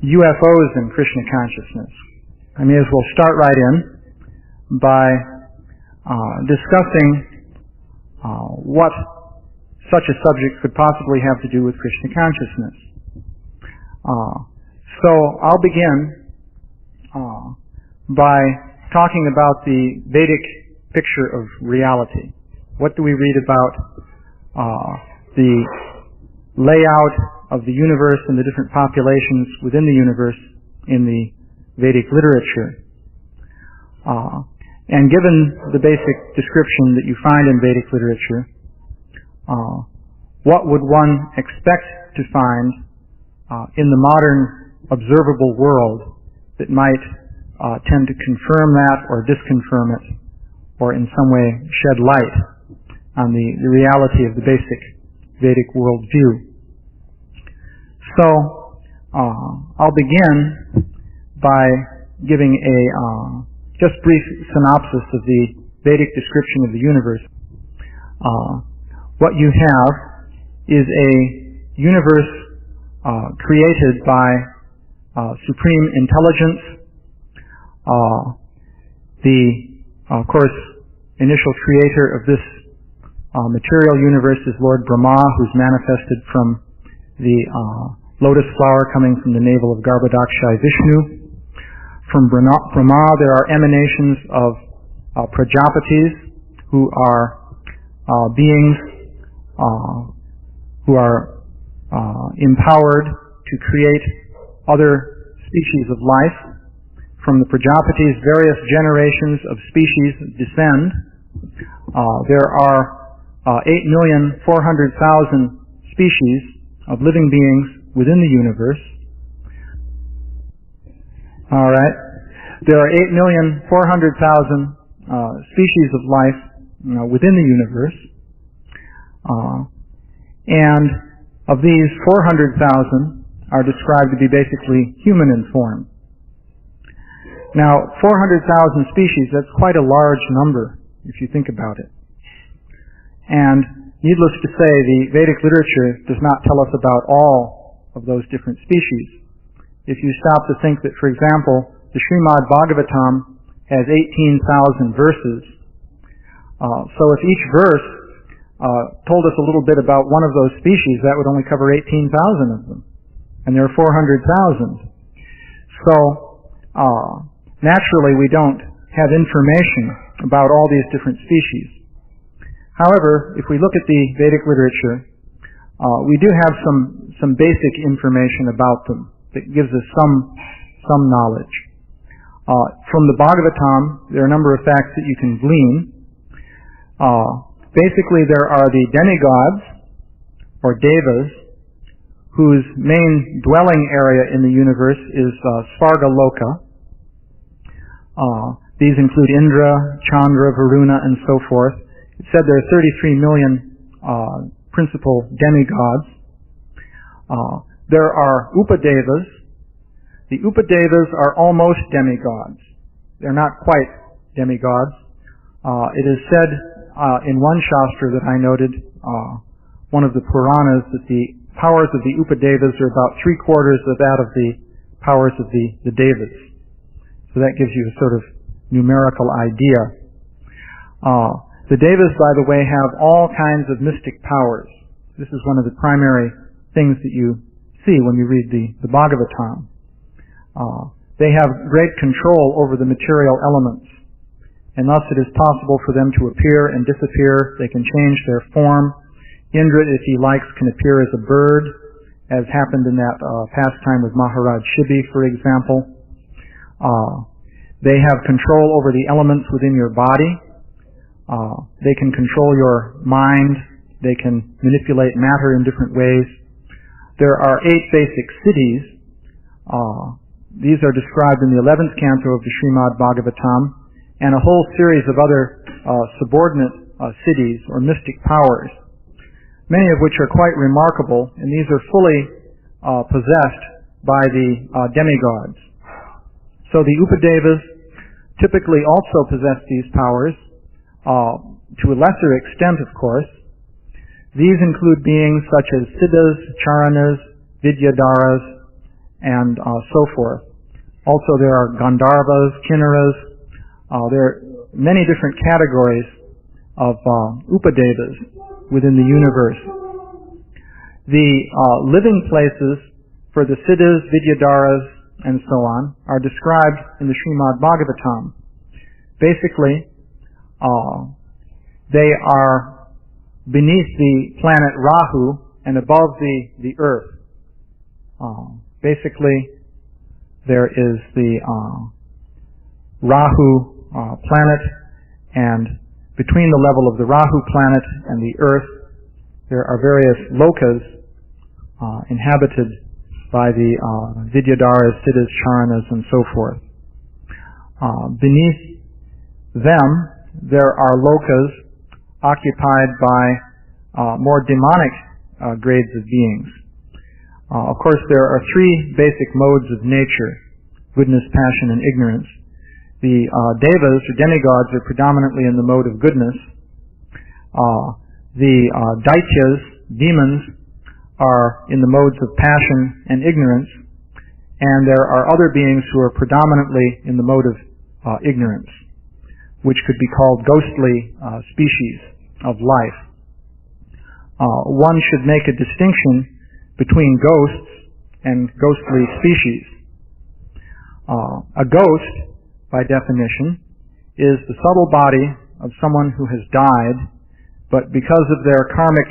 UFOs and Krishna consciousness. I may as well start right in by discussing what such a subject could possibly have to do with Krishna consciousness. So I'll begin by talking about the Vedic picture of reality. What do we read about the layout of the universe and the different populations within the universe in the Vedic literature? And given the basic description that you find in Vedic literature, what would one expect to find in the modern observable world that might tend to confirm that or disconfirm it, or in some way shed light on the reality of the basic Vedic worldview? So I'll begin by giving a just brief synopsis of the Vedic description of the universe. What you have is a universe created by supreme intelligence. Of course, initial creator of this material universe is Lord Brahma, who's manifested from the lotus flower coming from the navel of Garbhodakshai Vishnu. From Brahma there are emanations of Prajapatis, who are beings who are empowered to create other species of life. From the Prajapatis, various generations of species descend. There are 8,400,000 species of living beings within the universe. All right. There are 8,400,000 species of life within the universe. And of these, 400,000 are described to be basically human in form. Now, 400,000 species, that's quite a large number if you think about it. And needless to say, the Vedic literature does not tell us about all of those different species. If you stop to think that, for example, the Śrīmad Bhagavatam has 18,000 verses, so if each verse told us a little bit about one of those species, that would only cover 18,000 of them. And there are 400,000. So, naturally, we don't have information about all these different species. However, if we look at the Vedic literature, we do have some basic information about them that gives us some knowledge. From the Bhagavatam, there are a number of facts that you can glean. Basically, there are the demigods, or devas, whose main dwelling area in the universe is Svarga Loka. These include Indra, Chandra, Varuna, and so forth. It said there are 33 million principal demigods. There are Upadevas. The Upadevas are almost demigods. They're not quite demigods. It is said in one Shastra that I noted, one of the Puranas, that the powers of the Upadevas are about 3/4 of that of the powers of the Devas. So that gives you a sort of numerical idea. The Devas, by the way, have all kinds of mystic powers. This is one of the primary things that you see when you read the Bhagavatam. They have great control over the material elements, and thus it is possible for them to appear and disappear. They can change their form. Indra, if he likes, can appear as a bird, as happened in that pastime with Maharaj Shibi, for example. They have control over the elements within your body. They can control your mind. They can manipulate matter in different ways. There are 8 basic cities. These are described in the 11th canto of the Śrīmad Bhagavatam, and a whole series of other subordinate cities or mystic powers, many of which are quite remarkable, and these are fully possessed by the demigods. So the Upadevas typically also possess these powers, to a lesser extent, of course. These include beings such as Siddhas, Charanas, Vidyadharas, and so forth. Also, there are Gandharvas, Kinnaras. There are many different categories of Upadevas within the universe. The living places for the Siddhas, Vidyadharas, and so on are described in the Srimad Bhagavatam. Basically, they are beneath the planet Rahu and above the earth. Basically, there is the Rahu planet, and between the level of the Rahu planet and the earth, there are various lokas inhabited by the Vidyadharas, Siddhas, Charanas, and so forth. Beneath them, there are lokas occupied by more demonic grades of beings. Of course, there are three basic modes of nature: goodness, passion, and ignorance. The devas, or demigods, are predominantly in the mode of goodness. The daityas, demons, are in the modes of passion and ignorance. And there are other beings who are predominantly in the mode of ignorance, which could be called ghostly species of life. One should make a distinction between ghosts and ghostly species. A ghost, by definition, is the subtle body of someone who has died, but because of their karmic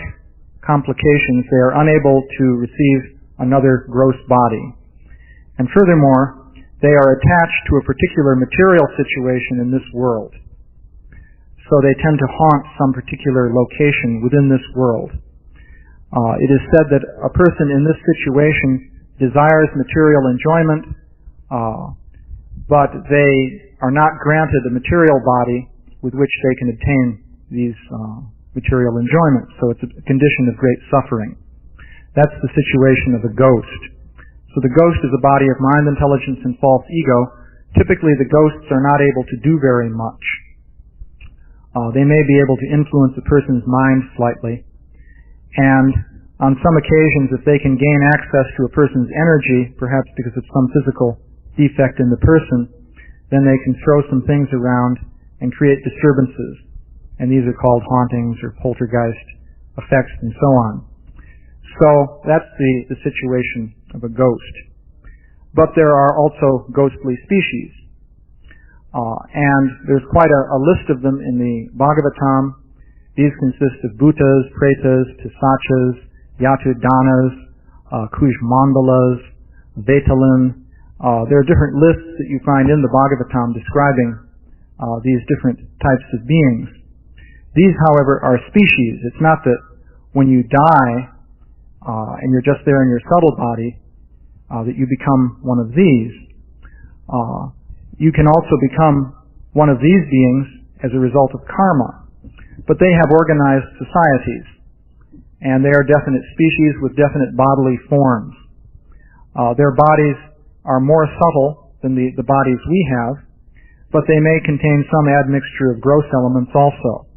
complications, they are unable to receive another gross body. And furthermore, they are attached to a particular material situation in this world. So they tend to haunt some particular location within this world. It is said that a person in this situation desires material enjoyment, but they are not granted a material body with which they can obtain these material enjoyments. So it's a condition of great suffering. That's the situation of a ghost. So the ghost is a body of mind, intelligence, and false ego. Typically, the ghosts are not able to do very much. They may be able to influence a person's mind slightly, and on some occasions, if they can gain access to a person's energy, perhaps because of some physical defect in the person, then they can throw some things around and create disturbances. And these are called hauntings or poltergeist effects and so on. So that's the situation of a ghost. But there are also ghostly species. And there's quite a list of them in the Bhagavatam. These consist of bhutas, pretas, pisachas, yatudanas, kujmandalas, vetalin. There are different lists that you find in the Bhagavatam describing these different types of beings. These, however, are species. It's not that when you die and you're just there in your subtle body that you become one of these. You can also become one of these beings as a result of karma. But they have organized societies, and they are definite species with definite bodily forms. Their bodies are more subtle than the bodies we have, but they may contain some admixture of gross elements also.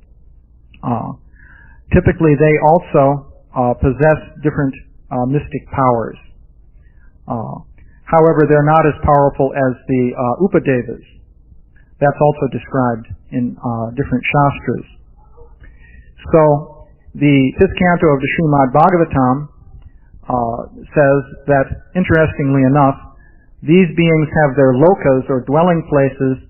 Typically, they also possess different mystic powers. However, they're not as powerful as the Upadevas. That's also described in different shastras. So, the 5th canto of the Srimad Bhagavatam says that, interestingly enough, these beings have their lokas, or dwelling places,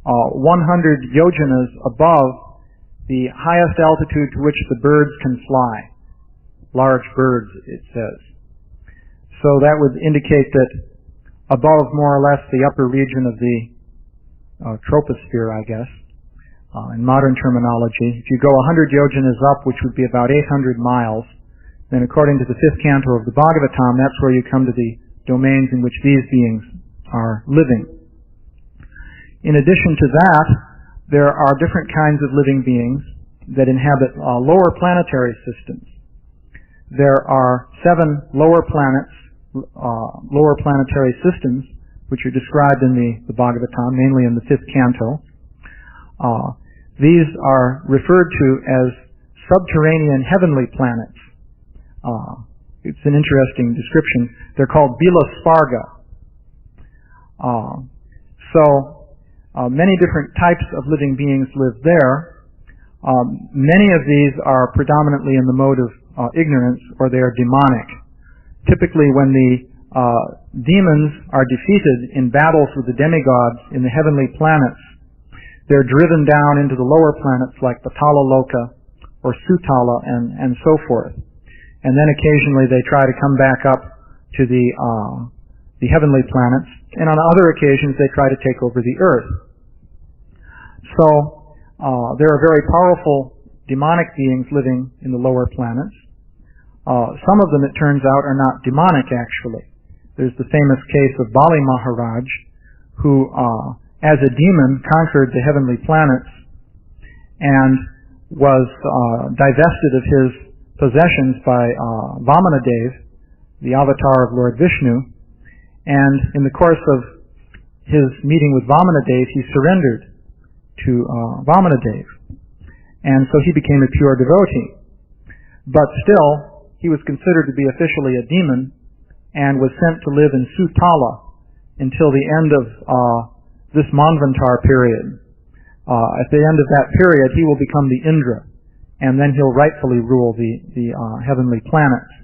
100 yojanas above the highest altitude to which the birds can fly. Large birds, it says. So that would indicate that above, more or less, the upper region of the troposphere, I guess, in modern terminology. If you go 100 yojanas up, which would be about 800 miles, then according to the 5th canto of the Bhagavatam, that's where you come to the domains in which these beings are living. In addition to that, there are different kinds of living beings that inhabit lower planetary systems. There are 7 lower planets, lower planetary systems, which are described in the Bhagavatam, mainly in the 5th canto. These are referred to as subterranean heavenly planets. it's an interesting description. They're called Bilasparga. Many different types of living beings live there. Many of these are predominantly in the mode of ignorance, or they are demonic. Typically, when the demons are defeated in battles with the demigods in the heavenly planets, they're driven down into the lower planets like Patala Loka or Sutala and so forth. And then occasionally they try to come back up to the heavenly planets, and on other occasions they try to take over the earth. So there are very powerful demonic beings living in the lower planets. Some of them, it turns out, are not demonic actually. There's the famous case of Bali Maharaj, who as a demon conquered the heavenly planets and was divested of his possessions by Vamanadev, the avatar of Lord Vishnu, and in the course of his meeting with Vamanadev, he surrendered to Vamanadev, and so he became a pure devotee. But still, he was considered to be officially a demon and was sent to live in Sutala until the end of this Manvantar period. At the end of that period, he will become the Indra, and then he'll rightfully rule the heavenly planets.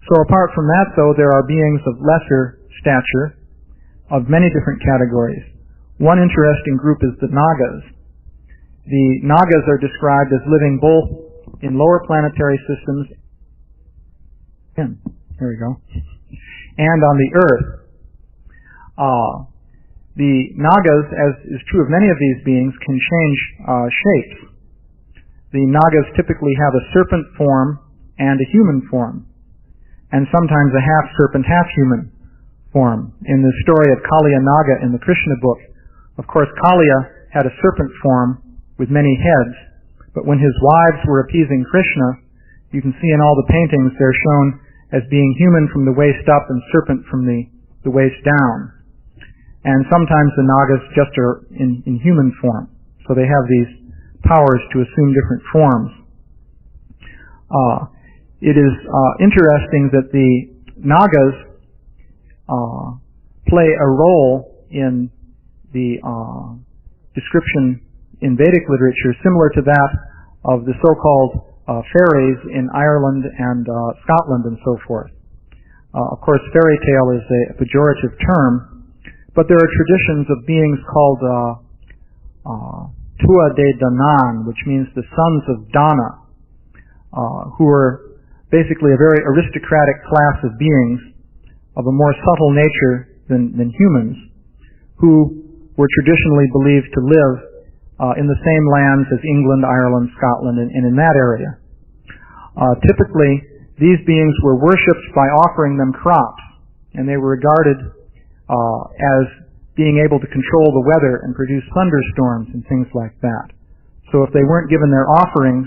So apart from that, though, there are beings of lesser stature, of many different categories. One interesting group is the Nagas. The Nagas are described as living both in lower planetary systems, and on the earth. The Nagas, as is true of many of these beings, can change shapes. The Nagas typically have a serpent form and a human form, and sometimes a half-serpent, half-human form. In the story of Kaliya Naga in the Krishna book, of course, Kaliya had a serpent form with many heads, but when his wives were appeasing Krishna, you can see in all the paintings they're shown as being human from the waist up and serpent from the waist down. And sometimes the Nagas just are in human form, so they have these powers to assume different forms. It is interesting that the Nagas play a role in the description in Vedic literature similar to that of the so-called fairies in Ireland and Scotland and so forth. Of course, fairy tale is a pejorative term, but there are traditions of beings called Tua de Danan, which means the sons of Dana, who are basically a very aristocratic class of beings of a more subtle nature than humans, who were traditionally believed to live in the same lands as England, Ireland, Scotland, and in that area. Typically, these beings were worshipped by offering them crops, and they were regarded as being able to control the weather and produce thunderstorms and things like that. So if they weren't given their offerings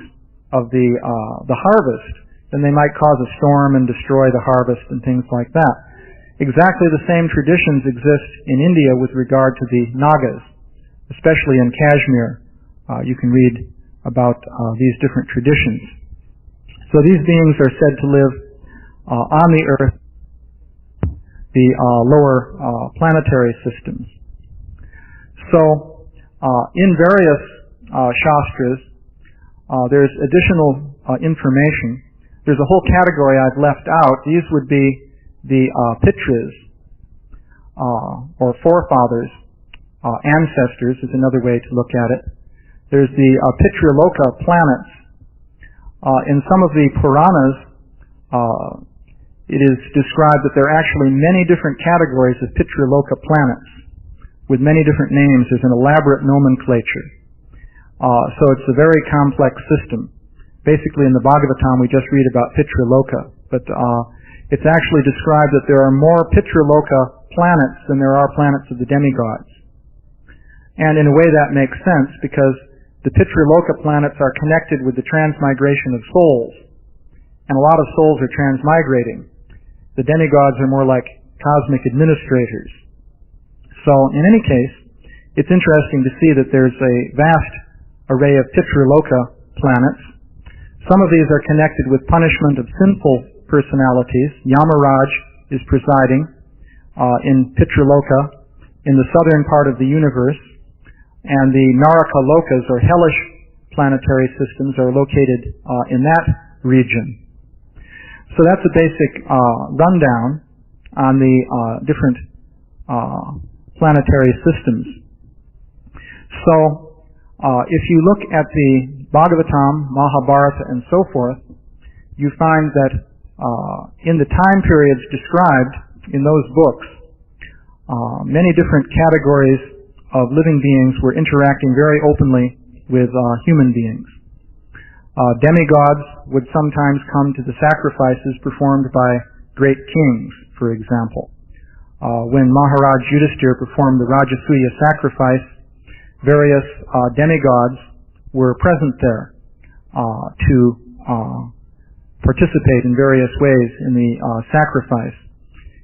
of the harvest, then they might cause a storm and destroy the harvest and things like that. Exactly the same traditions exist in India with regard to the Nagas, especially in Kashmir. You can read about these different traditions. So these beings are said to live on the earth, the lower planetary systems. So in various shastras, there's additional information. There's a whole category I've left out. These would be the pitras, or forefathers, ancestors is another way to look at it. There's the Pitraloka planets. In some of the Puranas, it is described that there are actually many different categories of Pitraloka planets with many different names. There's an elaborate nomenclature. So it's a very complex system. Basically in the Bhagavatam we just read about Pitraloka, but it's actually described that there are more Pitraloka planets than there are planets of the demigods. And in a way that makes sense because the Pitraloka planets are connected with the transmigration of souls, and a lot of souls are transmigrating. The demigods are more like cosmic administrators. So in any case, it's interesting to see that there's a vast array of Pitraloka planets. Some of these are connected with punishment of sinful personalities. Yamaraj is presiding in Pitraloka, in the southern part of the universe, and the Naraka Lokas, or hellish planetary systems, are located in that region. So that's a basic rundown on the different planetary systems. So if you look at the Bhagavatam, Mahabharata, and so forth, you find that in the time periods described in those books, many different categories of living beings were interacting very openly with human beings. Demigods would sometimes come to the sacrifices performed by great kings, for example. When Maharaj Yudhisthira performed the Rajasuya sacrifice, various demigods were present there to participate in various ways in the sacrifice.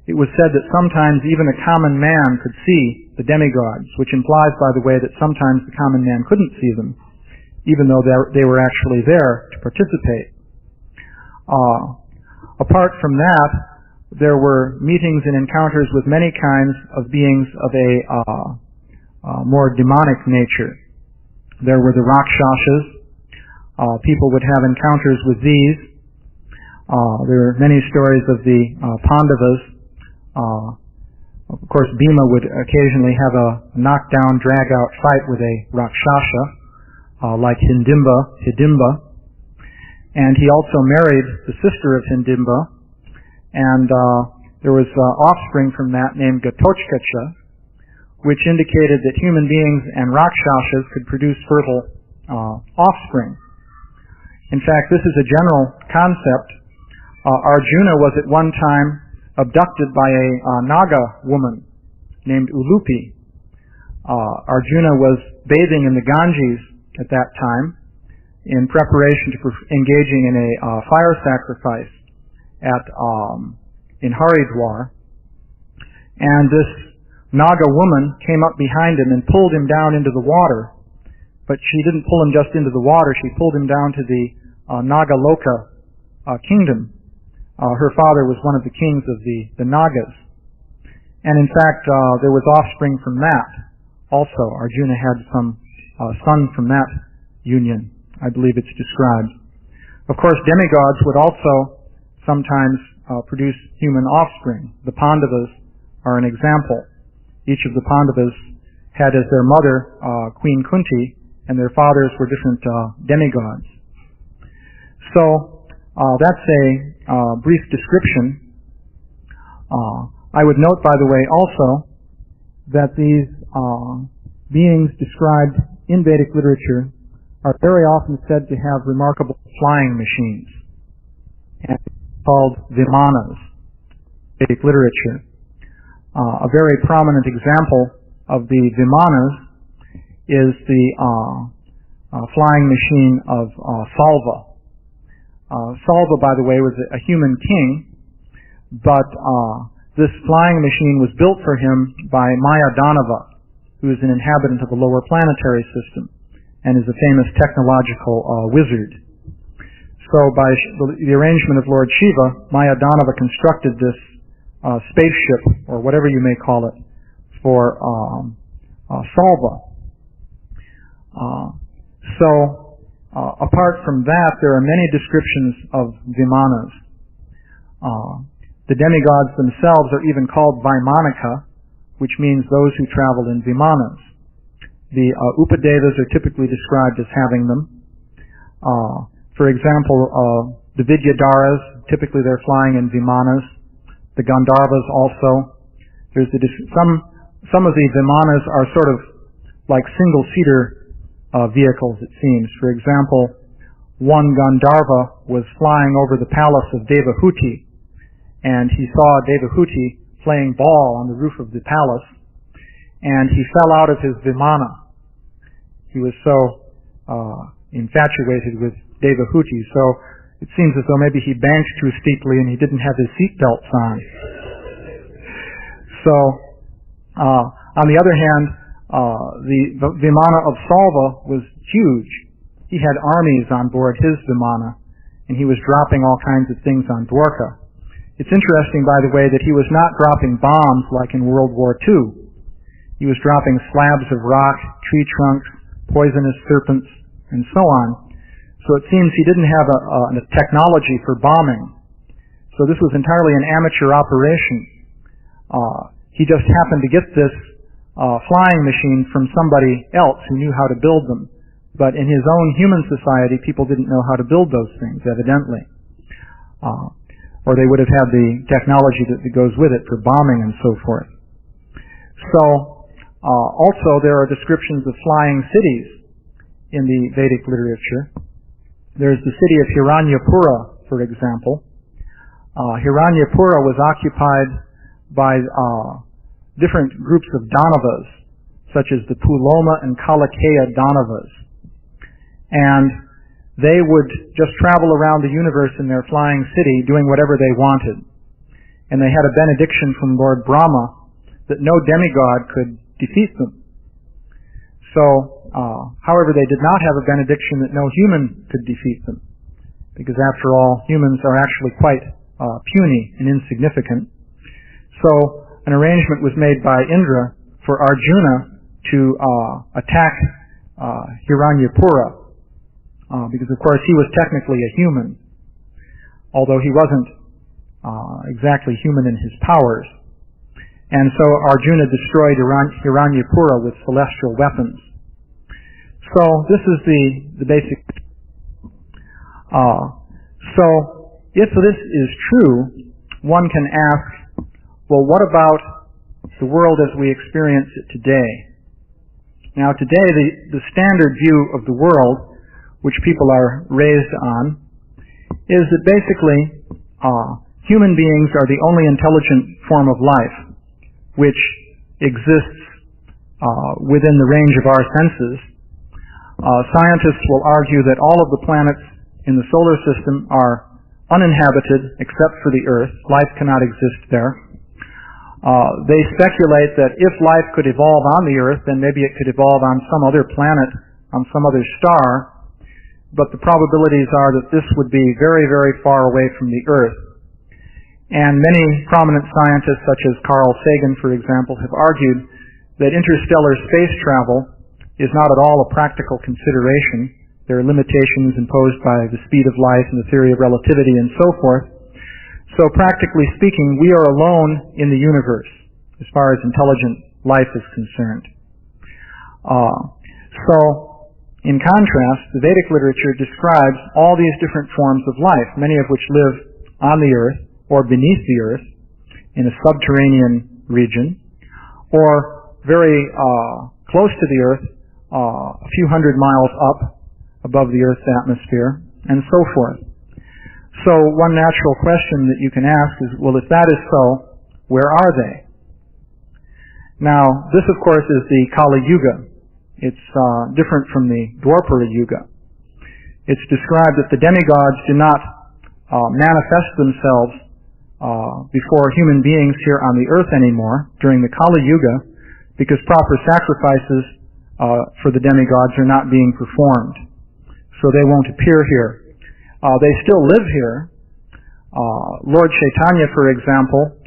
It was said that sometimes even a common man could see the demigods, which implies, by the way, that sometimes the common man couldn't see them, even though they were actually there to participate. Apart from that, there were meetings and encounters with many kinds of beings of a more demonic nature. There were the Rakshasas. People would have encounters with these. There are many stories of the Pandavas. Of course, Bhima would occasionally have a knockdown, drag-out fight with a Rakshasa, like Hidimba. And he also married the sister of Hidimba, and there was offspring from that named Gatochkacha, which indicated that human beings and Rakshasas could produce fertile offspring. In fact, this is a general concept. Arjuna was at one time abducted by a Naga woman named Ulupi. Arjuna was bathing in the Ganges at that time in preparation to engaging in a fire sacrifice in Haridwar. And this Naga woman came up behind him and pulled him down into the water. But she didn't pull him just into the water, she pulled him down to the Nagaloka kingdom. Her father was one of the kings of the Nagas. And in fact, there was offspring from that also. Arjuna had some son from that union. I believe it's described. Of course, demigods would also sometimes produce human offspring. The Pandavas are an example. Each of the Pandavas had as their mother Queen Kunti, and their fathers were different demigods. So that's a brief description. I would note, by the way, also that these beings described in Vedic literature are very often said to have remarkable flying machines, and called Vimanas, Vedic literature. A very prominent example of the Vimanas is the flying machine of Salva. Salva, by the way, was a human king, but this flying machine was built for him by Mayadanava, who is an inhabitant of the lower planetary system and is a famous technological wizard. So by the arrangement of Lord Shiva, Mayadanava constructed this spaceship, or whatever you may call it, for Salva. Apart from that, there are many descriptions of Vimanas. The demigods themselves are even called Vaimanika, which means those who travel in Vimanas. The Upadevas are typically described as having them. For example, the Vidyadharas, typically they're flying in Vimanas. The Gandharvas also. There's some of the Vimanas are sort of like single-seater vehicles, it seems. For example, one Gandharva was flying over the palace of Devahuti, and he saw Devahuti playing ball on the roof of the palace, and he fell out of his Vimana. He was so infatuated with Devahuti, so it seems as though maybe he banked too steeply and he didn't have his seatbelts on. So, on the other hand, the Vimana of Salva was huge. He had armies on board his Vimana, and he was dropping all kinds of things on Dwarka. It's interesting, by the way, that he was not dropping bombs like in World War II. He was dropping slabs of rock, tree trunks, poisonous serpents, and so on. So it seems he didn't have a technology for bombing. So this was entirely an amateur operation. He just happened to get this flying machine from somebody else who knew how to build them. But in his own human society, people didn't know how to build those things, evidently. Or they would have had the technology that goes with it for bombing and so forth. So, also there are descriptions of flying cities in the Vedic literature. There's the city of Hiranyapura, for example. Hiranyapura was occupied by different groups of Danavas, such as the Puloma and Kalikeya Danavas. And they would just travel around the universe in their flying city doing whatever they wanted. And they had a benediction from Lord Brahma that no demigod could defeat them. So, however, they did not have a benediction that no human could defeat them, because after all, humans are actually quite puny and insignificant. So, an arrangement was made by Indra for Arjuna to attack Hiranyapura, because of course he was technically a human, although he wasn't exactly human in his powers. And so Arjuna destroyed Hiranyapura with celestial weapons. So this is the basic. So if this is true, one can ask, well, what about the world as we experience it today? Now today the standard view of the world, which people are raised on, is that basically human beings are the only intelligent form of life which exists within the range of our senses. Scientists will argue that all of the planets in the solar system are uninhabited except for the Earth. Life cannot exist there. They speculate that if life could evolve on the Earth, then maybe it could evolve on some other planet, on some other star, but the probabilities are that this would be very, very far away from the Earth. And many prominent scientists, such as Carl Sagan, for example, have argued that interstellar space travel is not at all a practical consideration. There are limitations imposed by the speed of light and the theory of relativity and so forth. So practically speaking, we are alone in the universe as far as intelligent life is concerned. So, in contrast, the Vedic literature describes all these different forms of life, many of which live on the Earth or beneath the Earth in a subterranean region, or very close to the Earth, a few hundred miles up above the Earth's atmosphere, and so forth. So one natural question that you can ask is, well, if that is so, where are they? Now, this of course is the Kali Yuga. It's different from the Dwapara Yuga. It's described that the demigods do not manifest themselves before human beings here on the earth anymore during the Kali Yuga, because proper sacrifices for the demigods are not being performed. So they won't appear here. They still live here. Lord Chaitanya, for example,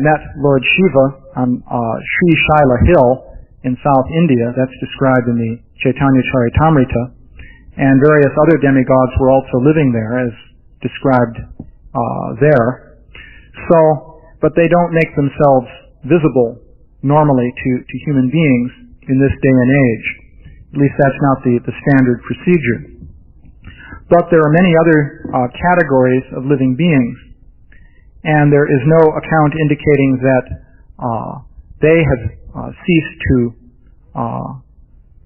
met Lord Shiva on Śrīla Hill in South India. That's described in the Chaitanya Charitamrita. And various other demigods were also living there, as described there. So, but they don't make themselves visible normally to human beings in this day and age. At least that's not the standard procedure. But there are many other categories of living beings, and there is no account indicating that they have ceased to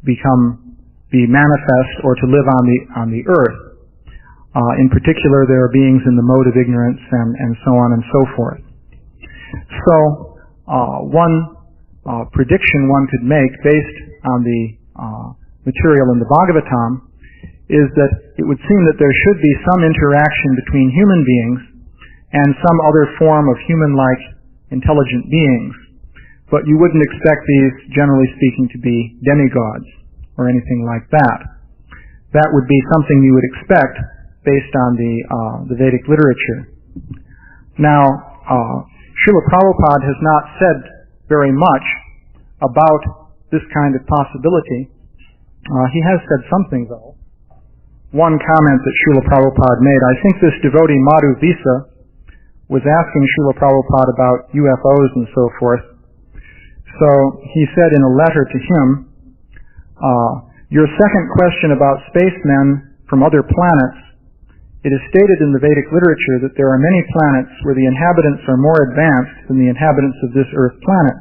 be manifest or to live on the earth. In particular, there are beings in the mode of ignorance and so on and so forth. So, one prediction one could make based on the material in the Bhagavatam is that it would seem that there should be some interaction between human beings and some other form of human-like intelligent beings. But you wouldn't expect these, generally speaking, to be demigods or anything like that. That would be something you would expect based on the Vedic literature. Now, Śrīla Prabhupāda has not said very much about this kind of possibility. He has said something, though. One comment that Śrīla Prabhupāda made, I think this devotee Madhu Visa was asking Śrīla Prabhupāda about UFOs and so forth. So he said in a letter to him, your second question about spacemen from other planets, it is stated in the Vedic literature that there are many planets where the inhabitants are more advanced than the inhabitants of this Earth planet.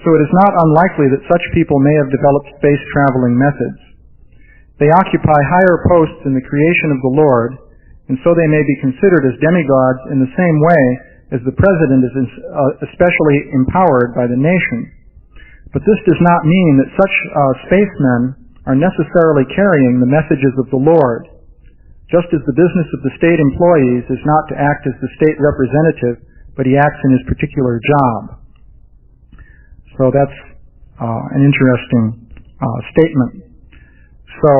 So it is not unlikely that such people may have developed space-traveling methods. They occupy higher posts in the creation of the Lord, and so they may be considered as demigods in the same way as the president is especially empowered by the nation. But this does not mean that such spacemen are necessarily carrying the messages of the Lord, just as the business of the state employees is not to act as the state representative, but he acts in his particular job. So that's an interesting statement. So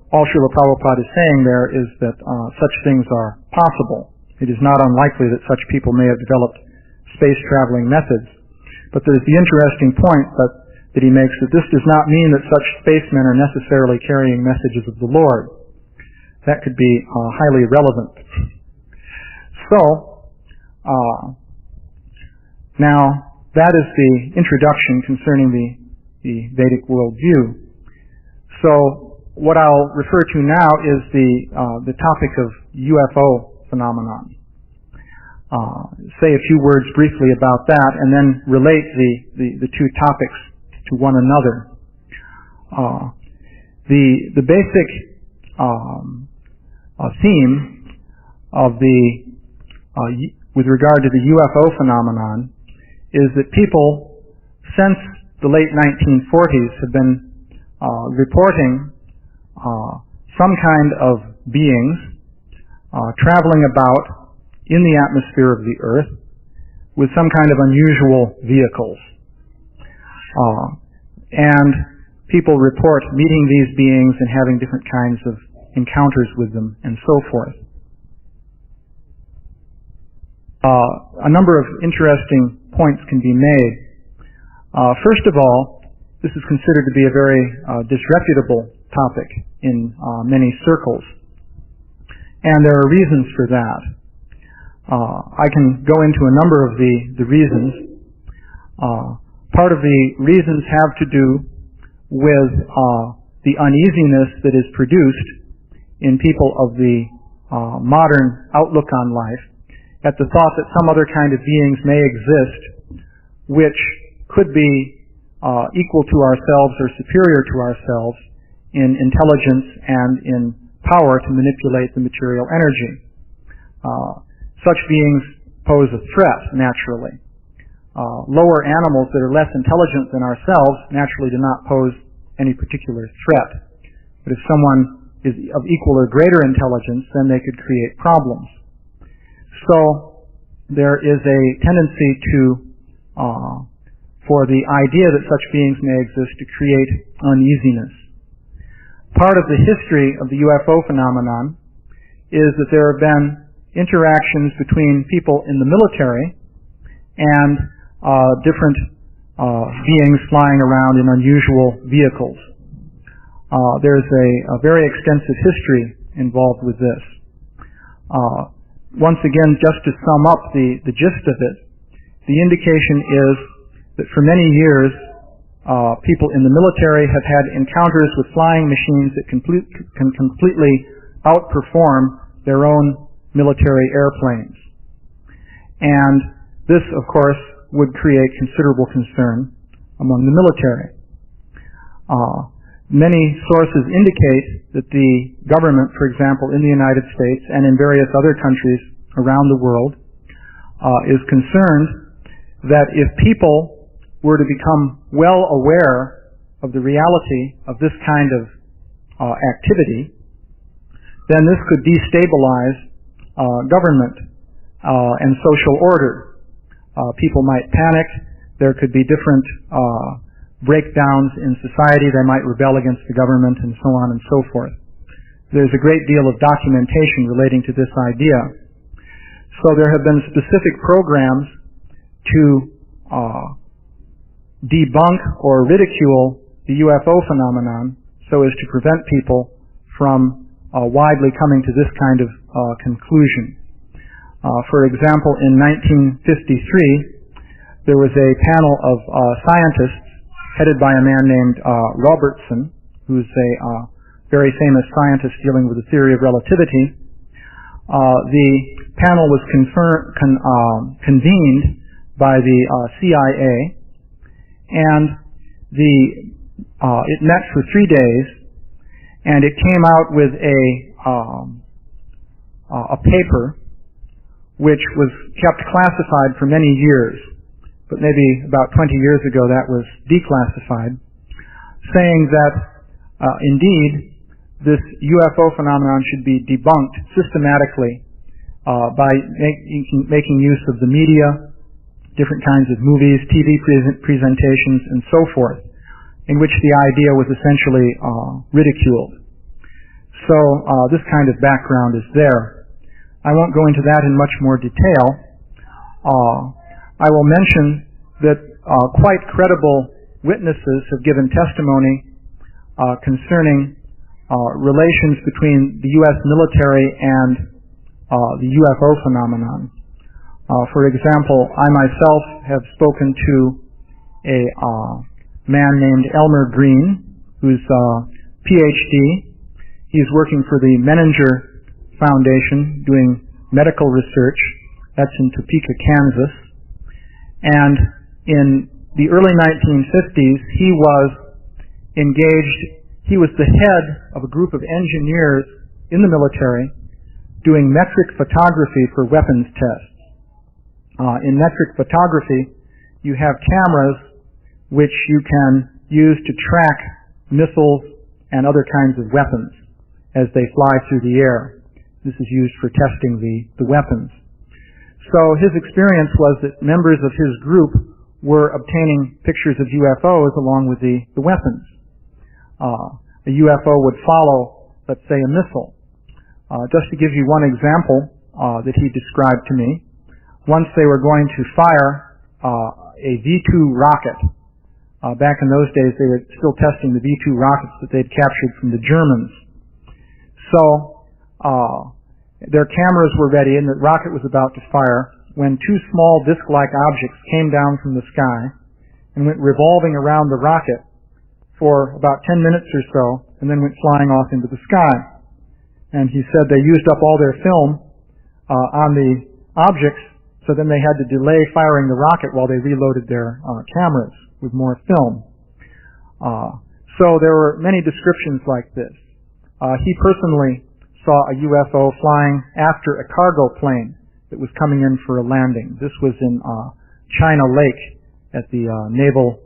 all Śrīla Prabhupāda is saying there is that such things are possible. It is not unlikely that such people may have developed space-traveling methods. But there's the interesting point that he makes, that this does not mean that such spacemen are necessarily carrying messages of the Lord. That could be highly relevant. So, now, that is the introduction concerning the Vedic worldview. So, what I'll refer to now is the topic of UFO phenomenon. Say a few words briefly about that, and then relate the two topics to one another. The basic theme of with regard to the UFO phenomenon is that people, since the late 1940s, have been reporting some kind of beings traveling about in the atmosphere of the Earth with some kind of unusual vehicles. And people report meeting these beings and having different kinds of encounters with them and so forth. A number of interesting points can be made. First of all, this is considered to be a very disreputable topic in many circles. And there are reasons for that. I can go into a number of the reasons. Part of the reasons have to do with the uneasiness that is produced in people of the modern outlook on life at the thought that some other kind of beings may exist which could be equal to ourselves or superior to ourselves in intelligence and in power to manipulate the material energy. Such beings pose a threat, naturally. Lower animals that are less intelligent than ourselves naturally do not pose any particular threat. But if someone is of equal or greater intelligence, then they could create problems. So there is a tendency for the idea that such beings may exist to create uneasiness. Part of the history of the UFO phenomenon is that there have been interactions between people in the military and different beings flying around in unusual vehicles. There's a very extensive history involved with this. Once again, just to sum up the gist of it, the indication is that for many years, people in the military have had encounters with flying machines that can completely outperform their own military airplanes. And this, of course, would create considerable concern among the military. Many sources indicate that the government, for example, in the United States and in various other countries around the world, is concerned that if people were to become well aware of the reality of this kind of activity, then this could destabilize government and social order. People might panic. There could be different breakdowns in society. They might rebel against the government and so on and so forth. There's a great deal of documentation relating to this idea. So there have been specific programs to debunk or ridicule the UFO phenomenon so as to prevent people from widely coming to this kind of conclusion. For example, in 1953, there was a panel of scientists headed by a man named Robertson, who's a very famous scientist dealing with the theory of relativity. The panel was convened by the CIA, and it met for 3 days, and it came out with a paper which was kept classified for many years, but maybe about 20 years ago that was declassified, saying that indeed this UFO phenomenon should be debunked systematically by making use of the media, different kinds of movies, TV presentations, and so forth, in which the idea was essentially ridiculed. So this kind of background is there. I won't go into that in much more detail. I will mention that quite credible witnesses have given testimony concerning relations between the U.S. military and the UFO phenomenon. For example, I myself have spoken to a man named Elmer Green, who's a PhD. He's working for the Menninger Foundation doing medical research. That's in Topeka, Kansas. And in the early 1950s, he was engaged, he was the head of a group of engineers in the military doing metric photography for weapons tests. In metric photography, you have cameras which you can use to track missiles and other kinds of weapons as they fly through the air. This is used for testing the weapons. So his experience was that members of his group were obtaining pictures of UFOs along with the weapons. A UFO would follow, let's say, a missile. Just to give you one example that he described to me, once they were going to fire a V-2 rocket. Back in those days, they were still testing the V-2 rockets that they'd captured from the Germans. So their cameras were ready and the rocket was about to fire when two small disc-like objects came down from the sky and went revolving around the rocket for about 10 minutes or so and then went flying off into the sky. And he said they used up all their film on the objects, so then they had to delay firing the rocket while they reloaded their cameras with more film. So there were many descriptions like this. He personally saw a UFO flying after a cargo plane that was coming in for a landing. This was in China Lake at the Naval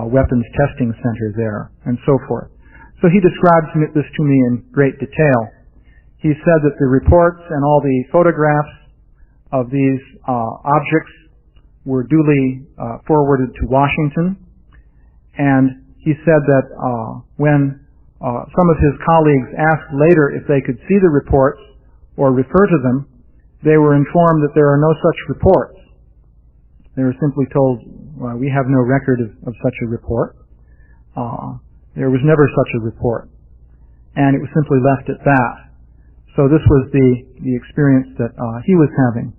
Weapons Testing Center there, and so forth. So he described this to me in great detail. He said that the reports and all the photographs of these objects were duly forwarded to Washington, and he said that when some of his colleagues asked later if they could see the reports or refer to them, they were informed that there are no such reports. They were simply told, well, we have no record of such a report. There was never such a report. And it was simply left at that. So this was the experience that he was having.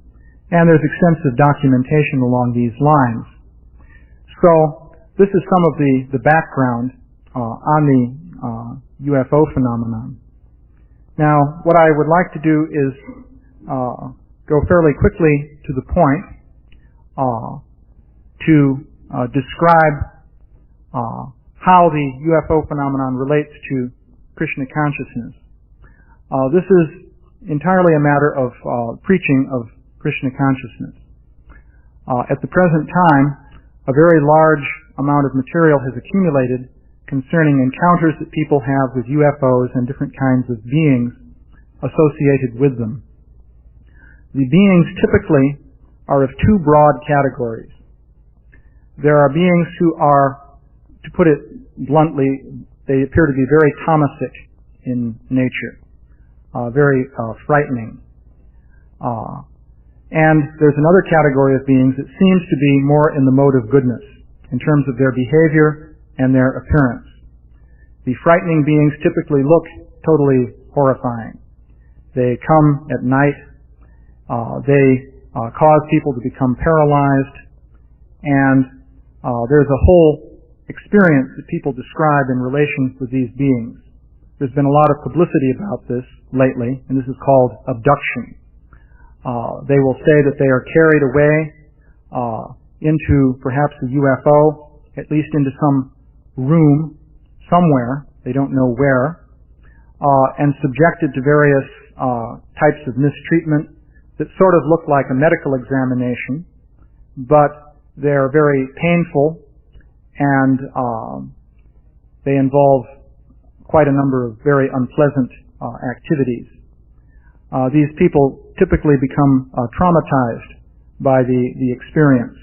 And there's extensive documentation along these lines. So this is some of the background on the UFO phenomenon. Now, what I would like to do is go fairly quickly to the point to describe how the UFO phenomenon relates to Krishna consciousness. This is entirely a matter of preaching of Krishna consciousness. At the present time, a very large amount of material has accumulated concerning encounters that people have with UFOs and different kinds of beings associated with them. The beings typically are of two broad categories. There are beings who are, to put it bluntly, they appear to be very Thomasic in nature, very frightening. And there's another category of beings that seems to be more in the mode of goodness in terms of their behavior and their appearance. The frightening beings typically look totally horrifying. They come at night. They cause people to become paralyzed. And there's a whole experience that people describe in relation with these beings. There's been a lot of publicity about this lately, and this is called abduction. They will say that they are carried away into perhaps a UFO, at least into some room somewhere, they don't know where, and subjected to various types of mistreatment that sort of look like a medical examination, but they're very painful, and they involve quite a number of very unpleasant activities. These people typically become traumatized by the experience.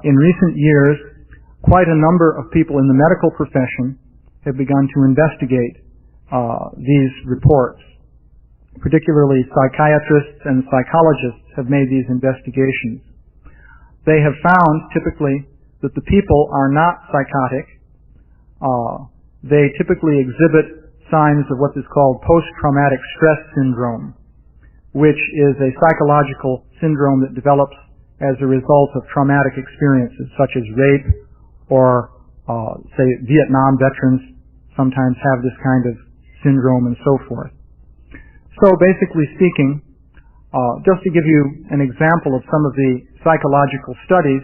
In recent years, quite a number of people in the medical profession have begun to investigate these reports. Particularly psychiatrists and psychologists have made these investigations. They have found, typically, that the people are not psychotic. They typically exhibit signs of what is called post-traumatic stress syndrome, which is a psychological syndrome that develops as a result of traumatic experiences such as rape or, say, Vietnam veterans sometimes have this kind of syndrome and so forth. So basically speaking, just to give you an example of some of the psychological studies,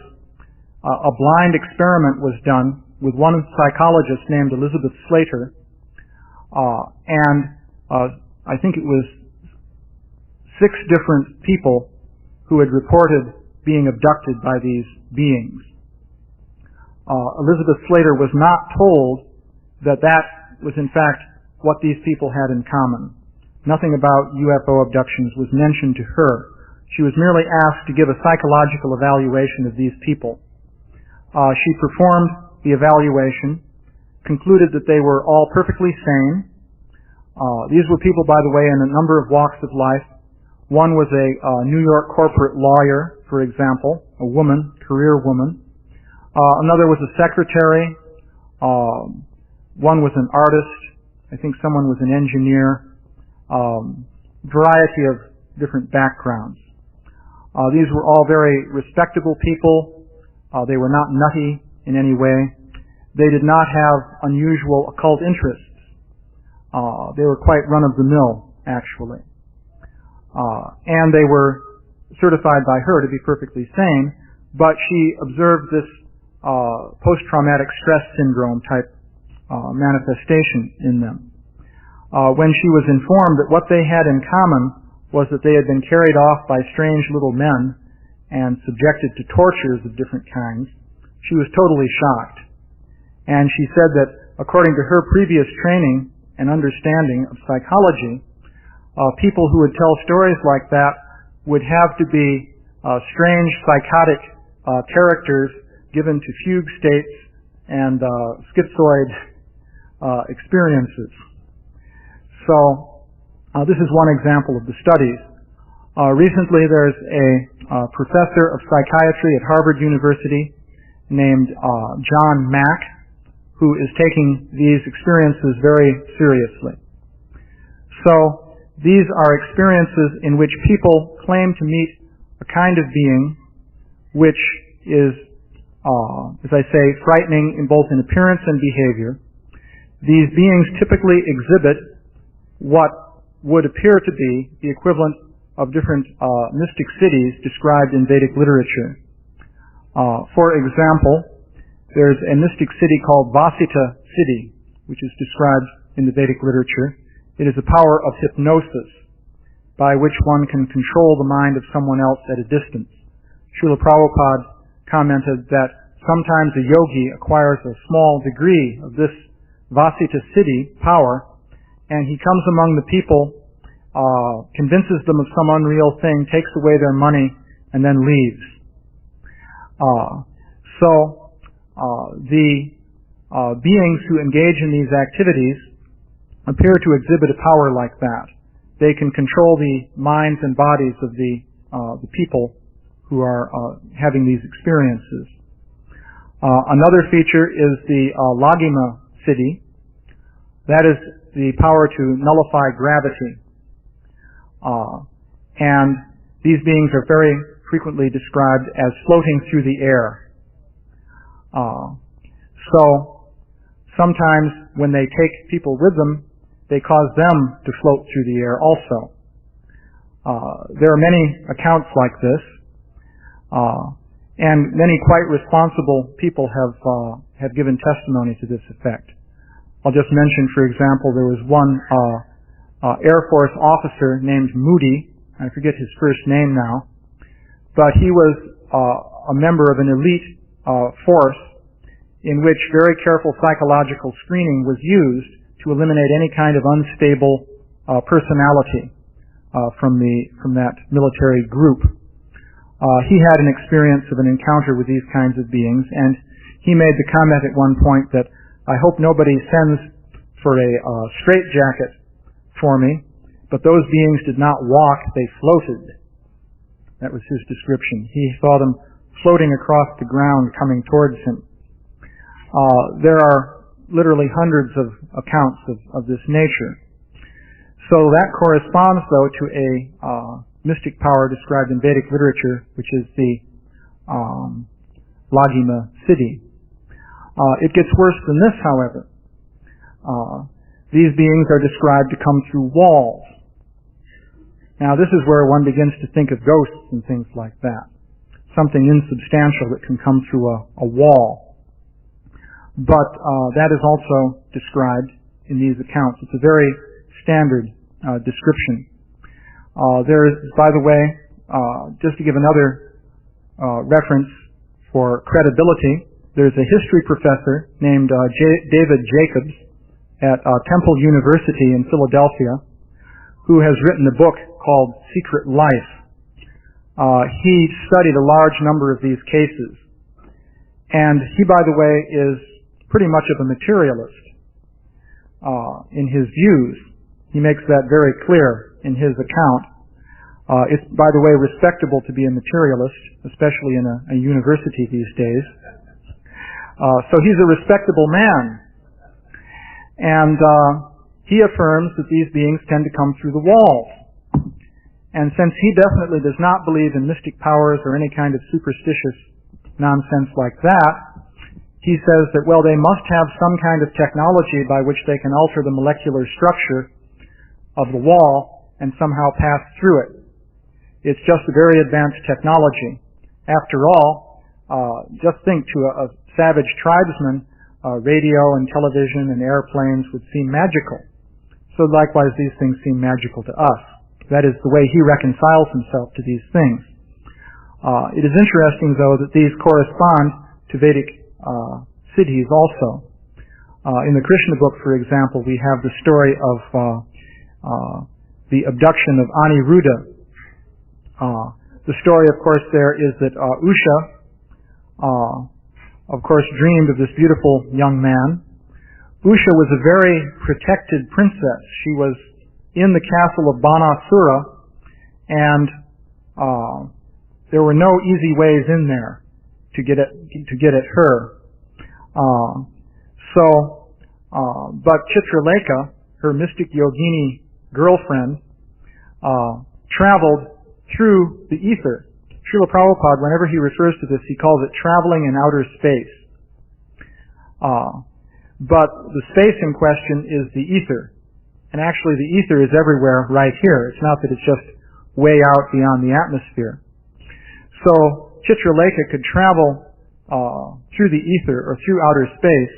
a blind experiment was done with one psychologist named Elizabeth Slater, and I think it was 6 different people who had reported being abducted by these beings. Elizabeth Slater was not told that that was in fact what these people had in common. Nothing about UFO abductions was mentioned to her. She was merely asked to give a psychological evaluation of these people. She performed the evaluation, concluded that they were all perfectly sane. These were people, by the way, in a number of walks of life. One was a New York corporate lawyer, for example, a woman, career woman. Another was a secretary. One was an artist. I think someone was an engineer. Variety of different backgrounds. These were all very respectable people. They were not nutty in any way. They did not have unusual occult interests. They were quite run-of-the-mill, actually. And they were certified by her to be perfectly sane, but she observed this post-traumatic stress syndrome type manifestation in them. When she was informed that what they had in common was that they had been carried off by strange little men and subjected to tortures of different kinds, she was totally shocked. And she said that according to her previous training and understanding of psychology, people who would tell stories like that would have to be strange psychotic characters given to fugue states and schizoid experiences. So this is one example of the studies. Recently there's a professor of psychiatry at Harvard University named John Mack, who is taking these experiences very seriously. So these are experiences in which people claim to meet a kind of being which is, as I say, frightening in both in appearance and behavior. These beings typically exhibit what would appear to be the equivalent of different mystic cities described in Vedic literature. For example, there's a mystic city called Vasita city, which is described in the Vedic literature. It is a power of hypnosis by which one can control the mind of someone else at a distance. Śrīla Prabhupāda commented that sometimes a yogi acquires a small degree of this Vasita city power, and he comes among the people, convinces them of some unreal thing, takes away their money, and then leaves. The beings who engage in these activities appear to exhibit a power like that. They can control the minds and bodies of the the people who are having these experiences. Another feature is the Lāgima Siddhi. That is the power to nullify gravity. And these beings are very frequently described as floating through the air. So sometimes when they take people with them, they cause them to float through the air also. There are many accounts like this, and many quite responsible people have given testimony to this effect. I'll just mention, for example, there was one Air Force officer named Moody. I forget his first name now, but he was a member of an elite force in which very careful psychological screening was used to eliminate any kind of unstable personality from that military group. He had an experience of an encounter with these kinds of beings, and he made the comment at one point that, I hope nobody sends for a straitjacket for me, but those beings did not walk, they floated. That was his description. He saw them floating across the ground coming towards him. There are literally hundreds of accounts of this nature. So that corresponds, though, to a mystic power described in Vedic literature, which is the Lāgima Siddhi. It gets worse than this, however. These beings are described to come through walls. Now, this is where one begins to think of ghosts and things like that. Something insubstantial that can come through a wall. But that is also described in these accounts. It's a very standard description. There is, by the way, just to give another reference for credibility, there's a history professor named David Jacobs at Temple University in Philadelphia who has written a book called Secret Life. He studied a large number of these cases. And he, by the way, is pretty much of a materialist in his views. He makes that very clear in his account. It's, by the way, respectable to be a materialist, especially in a university these days. So he's a respectable man. And he affirms that these beings tend to come through the walls. And since he definitely does not believe in mystic powers or any kind of superstitious nonsense like that, he says that, well, they must have some kind of technology by which they can alter the molecular structure of the wall and somehow pass through it. It's just a very advanced technology. After all, just think to a savage tribesman, radio and television and airplanes would seem magical. So likewise, these things seem magical to us. That is the way he reconciles himself to these things. It is interesting, though, that these correspond to Vedic siddhis also. In the Krishna book, for example, we have the story of the abduction of Aniruddha. The story, of course, there is that Usha, of course, dreamed of this beautiful young man. Usha was a very protected princess. She was in the castle of Banasura, and there were no easy ways in there to get at her. But Chitralekha, her mystic yogini girlfriend, traveled through the ether. Śrīla Prabhupāda, whenever he refers to this, he calls it traveling in outer space. But the space in question is the ether. And actually the ether is everywhere right here. It's not that it's just way out beyond the atmosphere. So Chitralekha could travel through the ether or through outer space,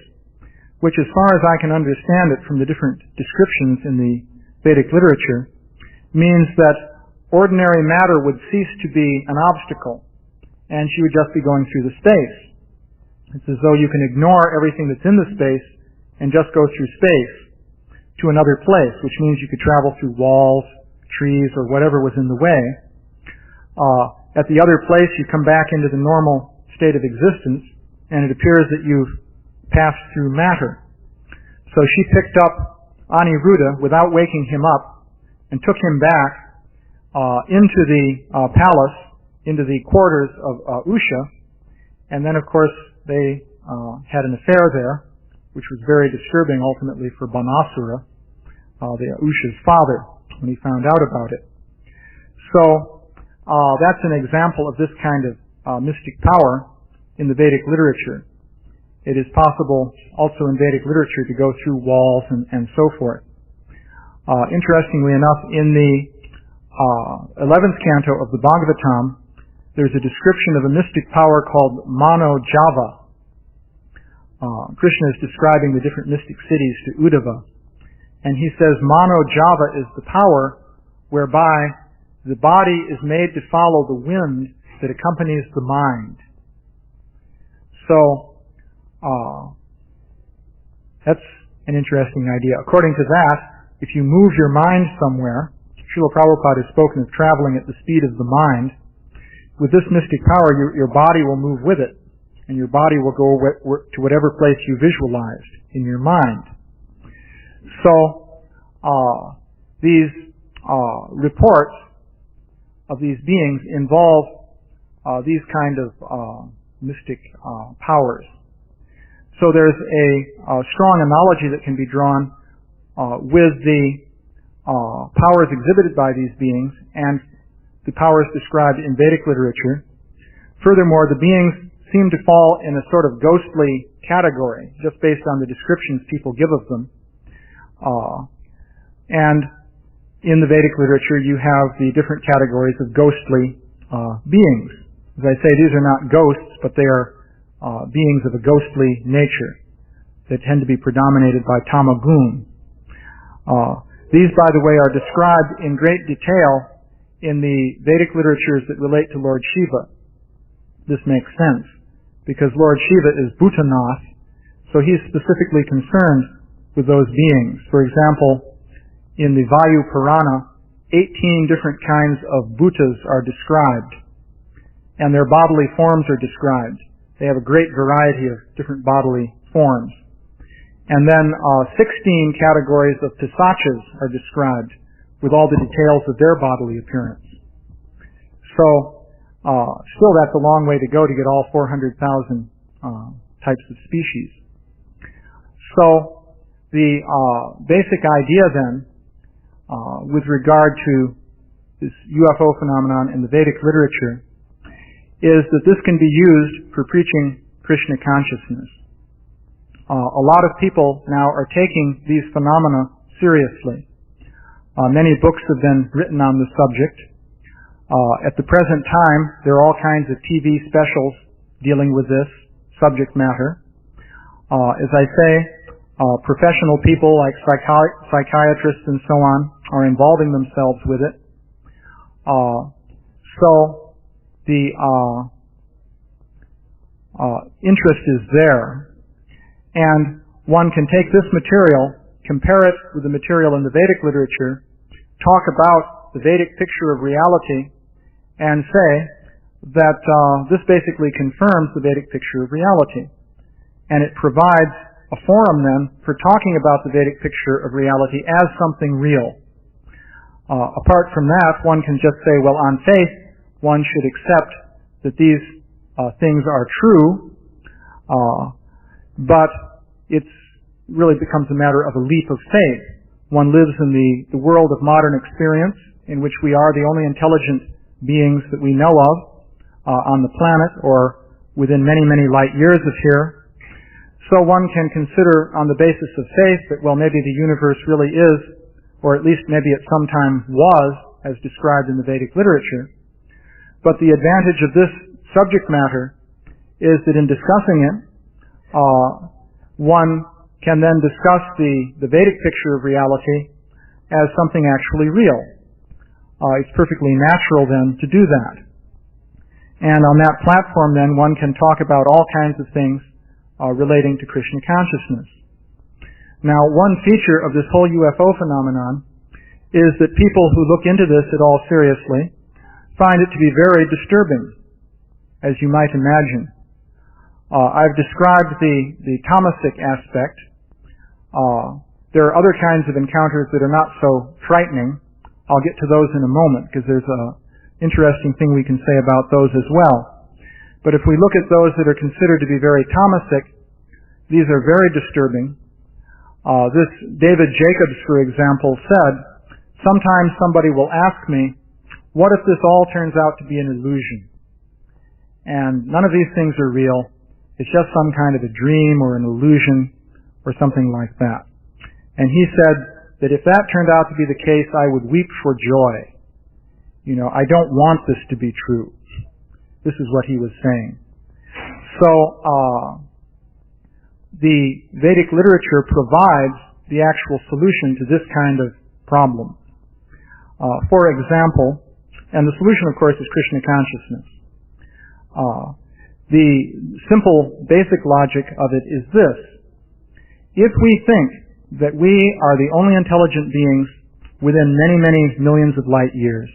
which, as far as I can understand it from the different descriptions in the Vedic literature, means that ordinary matter would cease to be an obstacle, and she would just be going through the space. It's as though you can ignore everything that's in the space and just go through space to another place, which means you could travel through walls, trees, or whatever was in the way. At the other place, you come back into the normal state of existence, and it appears that you've passed through matter. So she picked up Aniruddha without waking him up and took him back into the palace, into the quarters of Usha, and then of course they had an affair there, which was very disturbing ultimately for Banasura, the Usha's father, when he found out about it. So that's an example of this kind of mystic power in the Vedic literature. It is possible also in Vedic literature to go through walls and so forth. Interestingly enough, in the 11th canto of the Bhagavatam, there's a description of a mystic power called Mano Java. Krishna is describing the different mystic cities to Uddhava. And he says Mano Java is the power whereby the body is made to follow the wind that accompanies the mind. So, that's an interesting idea. According to that, if you move your mind somewhere, Śrīla Prabhupāda has spoken of traveling at the speed of the mind. With this mystic power, your body will move with it, and your body will go to whatever place you visualized in your mind. So, these reports of these beings involve these kind of mystic powers. So there's a strong analogy that can be drawn with the powers exhibited by these beings and the powers described in Vedic literature. Furthermore, the beings seem to fall in a sort of ghostly category, just based on the descriptions people give of them. And in the Vedic literature, you have the different categories of ghostly beings. As I say, these are not ghosts, but they are beings of a ghostly nature that tend to be predominated by tamagun. These, by the way, are described in great detail in the Vedic literatures that relate to Lord Shiva. This makes sense, because Lord Shiva is Bhutanath, so he's specifically concerned with those beings. For example, in the Vayu Purana, 18 different kinds of Bhutas are described, and their bodily forms are described. They have a great variety of different bodily forms. And then 16 categories of pisachas are described with all the details of their bodily appearance. So, still that's a long way to go to get all 400,000 types of species. So, the basic idea then, with regard to this UFO phenomenon in the Vedic literature, is that this can be used for preaching Krishna consciousness. A lot of people now are taking these phenomena seriously. Many books have been written on the subject. At the present time, there are all kinds of TV specials dealing with this subject matter. As I say, professional people like psychiatrists and so on are involving themselves with it. So the interest is there, and one can take this material, compare it with the material in the Vedic literature, talk about the Vedic picture of reality, and say that this basically confirms the Vedic picture of reality, and it provides a forum then for talking about the Vedic picture of reality as something real. Apart from that, one can just say, well, on faith, one should accept that these things are true, but it really becomes a matter of a leap of faith. One lives in the world of modern experience, in which we are the only intelligent beings that we know of on the planet, or within many, many light years of here. So one can consider on the basis of faith that, well, maybe the universe really is, or at least maybe at some time was, as described in the Vedic literature. But the advantage of this subject matter is that in discussing it, one can then discuss the Vedic picture of reality as something actually real. It's perfectly natural then to do that. And on that platform then one can talk about all kinds of things relating to Krishna consciousness. Now, one feature of this whole UFO phenomenon is that people who look into this at all seriously find it to be very disturbing, as you might imagine. I've described the tamasic aspect. There are other kinds of encounters that are not so frightening, I'll get to those in a moment because there's an interesting thing we can say about those as well. But if we look at those that are considered to be very Thomasic, these are very disturbing. This David Jacobs, for example, said, sometimes somebody will ask me, what if this all turns out to be an illusion? And none of these things are real. It's just some kind of a dream or an illusion or something like that. And he said that if that turned out to be the case, I would weep for joy. You know, I don't want this to be true. This is what he was saying. So, the Vedic literature provides the actual solution to this kind of problem. For example, and the solution, of course, is Krishna consciousness. The simple, basic logic of it is this. If we think that we are the only intelligent beings within many, many millions of light years,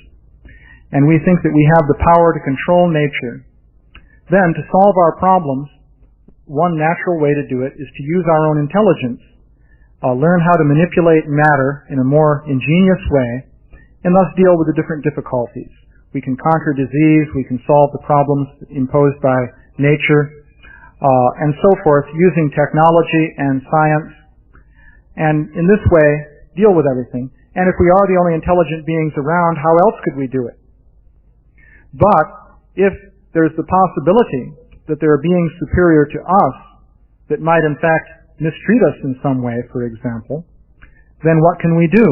and we think that we have the power to control nature, then to solve our problems, one natural way to do it is to use our own intelligence, learn how to manipulate matter in a more ingenious way, and thus deal with the different difficulties. We can conquer disease, we can solve the problems imposed by nature, and so forth, using technology and science, and in this way, deal with everything. And if we are the only intelligent beings around, how else could we do it? But if there's the possibility that there are beings superior to us that might in fact mistreat us in some way, for example, then what can we do?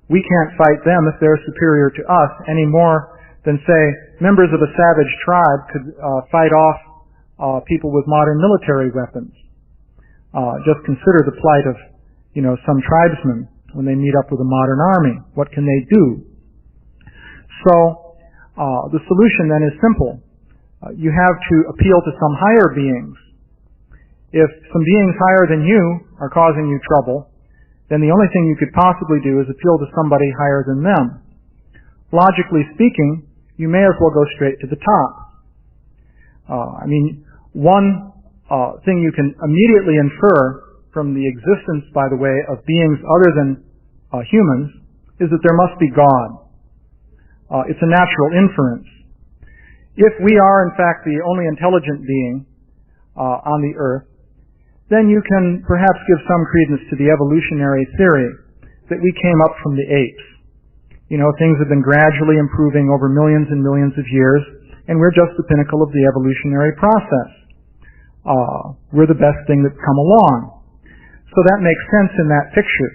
We can't fight them if they're superior to us any more than, say, members of a savage tribe could fight off people with modern military weapons. Just consider the plight of, some tribesmen when they meet up with a modern army. What can they do? So, the solution then is simple. You have to appeal to some higher beings. If some beings higher than you are causing you trouble, then the only thing you could possibly do is appeal to somebody higher than them. Logically speaking, you may as well go straight to the top. One thing you can immediately infer from the existence, by the way, of beings other than humans is that there must be God. It's a natural inference. If we are, in fact, the only intelligent being on the earth, then you can perhaps give some credence to the evolutionary theory that we came up from the apes. Things have been gradually improving over millions and millions of years, and we're just the pinnacle of the evolutionary process. We're the best thing that's come along. So that makes sense in that picture.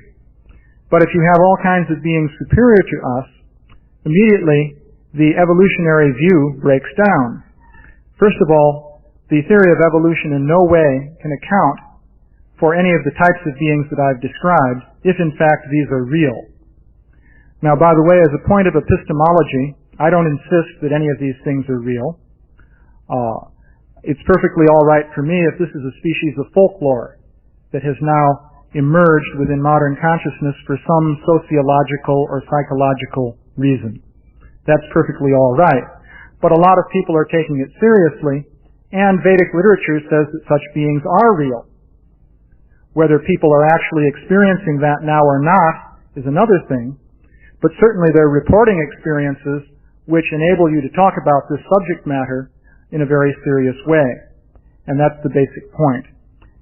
But if you have all kinds of beings superior to us, immediately the evolutionary view breaks down. First of all, the theory of evolution in no way can account for any of the types of beings that I've described, if in fact these are real. Now, by the way, as a point of epistemology, I don't insist that any of these things are real. It's perfectly all right for me if this is a species of folklore that has now emerged within modern consciousness for some sociological or psychological reason. That's perfectly all right. But a lot of people are taking it seriously, and Vedic literature says that such beings are real. Whether people are actually experiencing that now or not is another thing, but certainly they're reporting experiences which enable you to talk about this subject matter in a very serious way. And that's the basic point.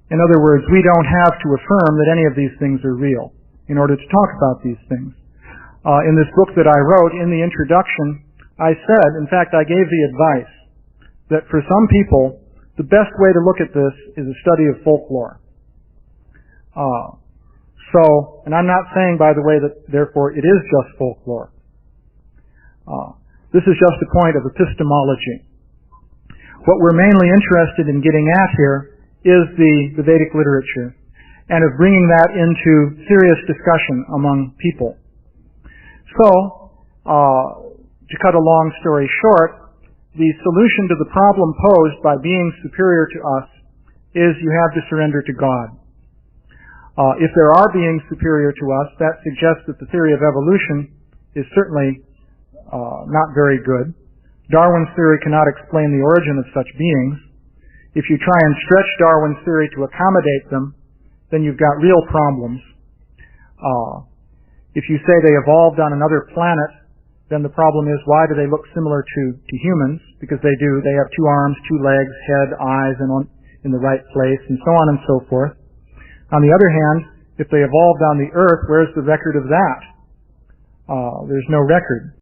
In other words, we don't have to affirm that any of these things are real in order to talk about these things. In this book that I wrote, in the introduction, I said, in fact, I gave the advice that for some people, the best way to look at this is a study of folklore. And I'm not saying, by the way, that therefore it is just folklore. This is just a point of epistemology. What we're mainly interested in getting at here is the Vedic literature, and of bringing that into serious discussion among people. So, to cut a long story short, the solution to the problem posed by beings superior to us is you have to surrender to God. If there are beings superior to us, that suggests that the theory of evolution is certainly not very good. Darwin's theory cannot explain the origin of such beings. If you try and stretch Darwin's theory to accommodate them, then you've got real problems. If you say they evolved on another planet, then the problem is, why do they look similar to humans? Because they do. They have 2 arms, 2 legs, head, eyes, and in the right place, and so on and so forth. On the other hand, if they evolved on the Earth, where's the record of that? There's no record.